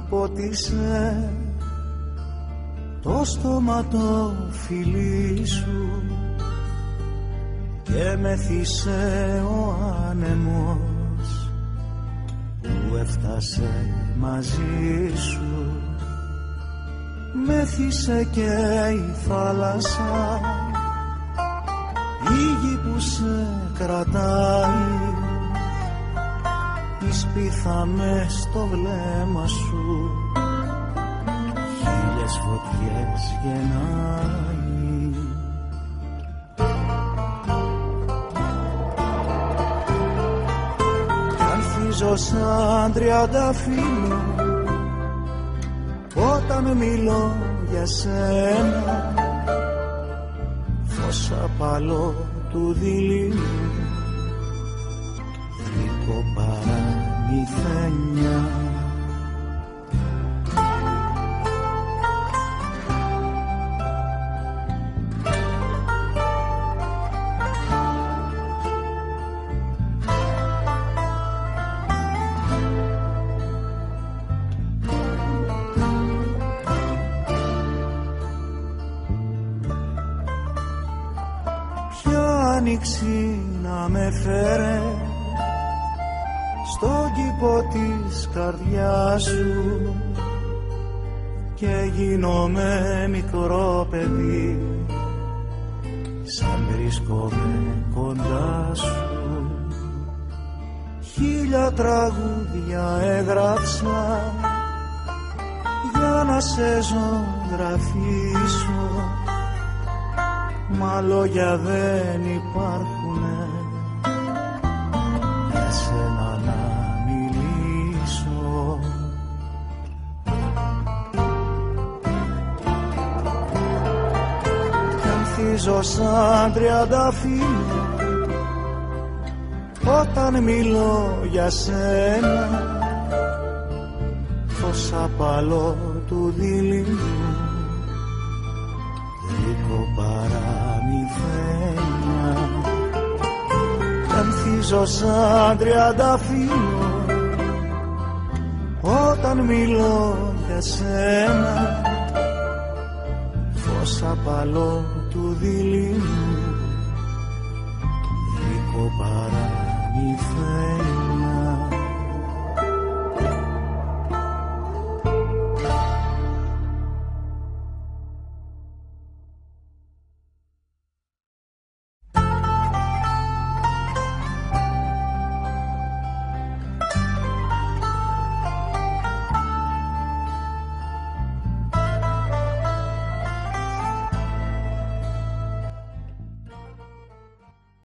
Ποτίσε το στόμα το φιλί σου και μεθύσε ο άνεμος που έφτασε μαζί σου. Μεθύσε και η θάλασσα, η γη που σε κρατάει, η σπίθα μες στο βλέμμα σου χίλιες φωτιές γεννάει. Κι ανθίζω σαν τριανταφύλλο όταν μιλώ για σένα, φως απαλό του δειλινού γλυκό παραμυθένια. Άνοιξη να με φέρε στον κήπο της καρδιάς σου και γίνομαι μικρό παιδί σαν βρίσκομαι κοντά σου. Χίλια τραγούδια έγραψα για να σε ζωγραφίσω, μα λόγια δεν υπάρχουνε για σένα να μιλήσω. Κι ανθίζω σαν τριανταφύλλο όταν μιλώ για σένα, φως απαλό του δειλινού γλυκό παραμυθένια. Κι ανθίζω σαν τριανταφύλλο όταν μιλώ για σένα, φως απαλό του δειλινού γλυκό παραμυθένια.